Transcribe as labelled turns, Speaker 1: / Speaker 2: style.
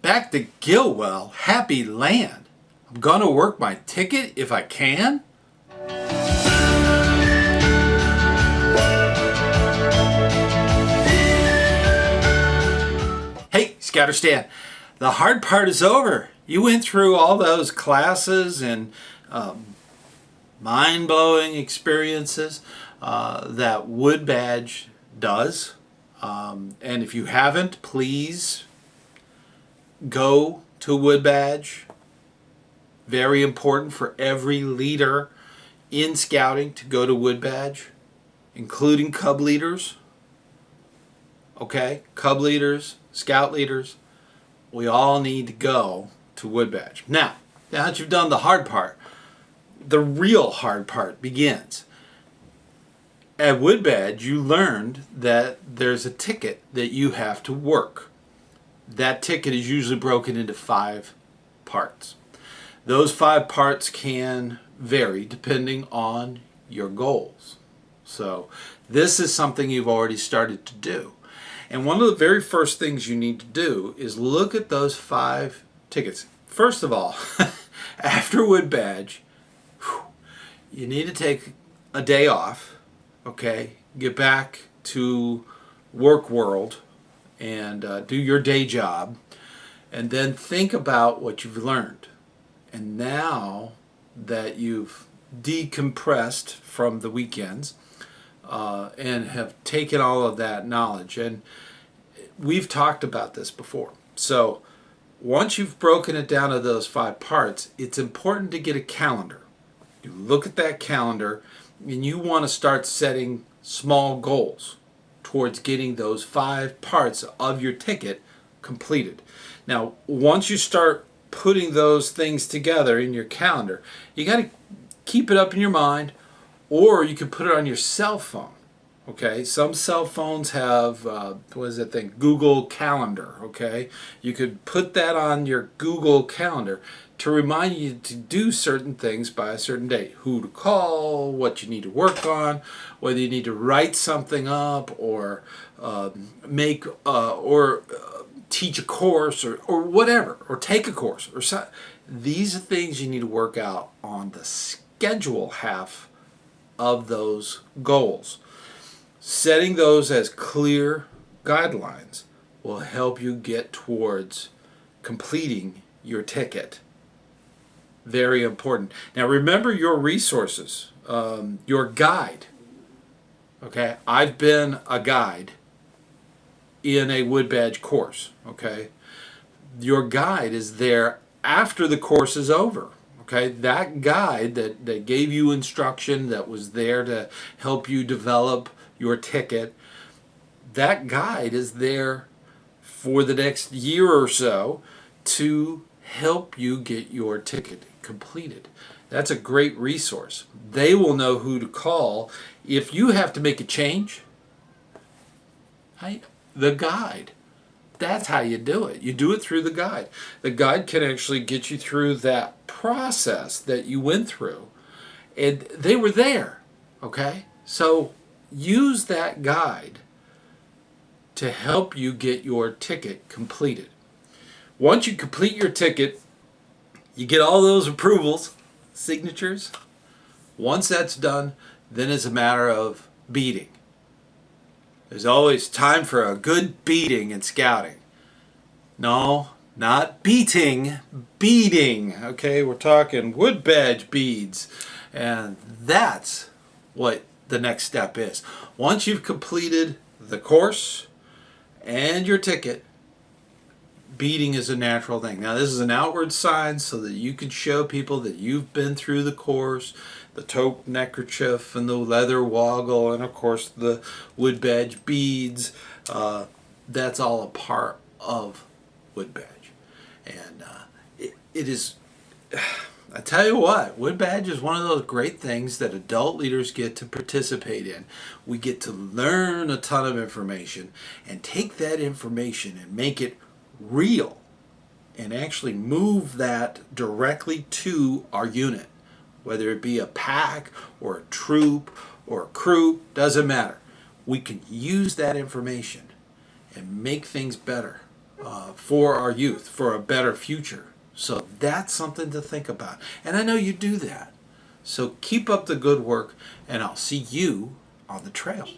Speaker 1: Back to Gilwell, happy land. I'm gonna work my ticket if I can. Hey, ScouterStan, the hard part is over. You went through all those classes and mind-blowing experiences that Wood Badge does. And if you haven't, please go to Wood Badge. Very important for every leader in scouting to go to Wood Badge, including cub leaders. Okay, cub leaders, scout leaders, we all need to go to Wood Badge. Now that you've done the hard part, the real hard part begins. At Wood Badge, you learned that there's a ticket that you have to work. That ticket is usually broken into 5 parts. Those 5 parts can vary depending on your goals. So this is something you've already started to do. And one of the very first things you need to do is look at those 5 tickets. First of all, after Wood Badge, you need to take a day off, okay? Get back to work world and do your day job, and then think about what you've learned. And now that you've decompressed from the weekends and have taken all of that knowledge, and we've talked about this before. So once you've broken it down to those 5 parts, it's important to get a calendar. You look at that calendar and you want to start setting small goals towards getting those 5 parts of your ticket completed. Now, once you start putting those things together in your calendar, you got to keep it up in your mind, or you can put it on your cell phone. Okay, some cell phones have what is that thing? Google Calendar. Okay, you could put that on your Google Calendar to remind you to do certain things by a certain date. Who to call, what you need to work on, whether you need to write something up or teach a course or whatever, or take a course or so. These are things you need to work out on the schedule half of those goals. Setting those as clear guidelines will help you get towards completing your ticket. Very important. Now remember your resources, your guide. Okay, I've been a guide in a Wood Badge course. Okay, your guide is there after the course is over. Okay, that guide that gave you instruction, that was there to help you develop your ticket, that guide is there for the next year or so to help you get your ticket completed. That's a great resource. They will know who to call if you have to make a change. Right? The guide. That's how you do it. You do it through the guide. The guide can actually get you through that process that you went through. And they were there. Okay? So use that guide to help you get your ticket completed. Once you complete your ticket, you get all those approvals, signatures. Once that's done, then it's a matter of beading. There's always time for a good beading in scouting. No, not beating, beading. Okay, we're talking Wood Badge beads. And that's what the next step is. Once you've completed the course and your ticket, beading is a natural thing. Now this is an outward sign so that you can show people that you've been through the course, the taupe neckerchief and the leather woggle and of course the Wood Badge beads. That's all a part of Wood Badge. And it is, I tell you what, Wood Badge is one of those great things that adult leaders get to participate in. We get to learn a ton of information and take that information and make it real and actually move that directly to our unit, whether it be a pack or a troop or a crew, doesn't matter. We can use that information and make things better for our youth, for a better future. So that's something to think about. And I know you do that. So keep up the good work, and I'll see you on the trail.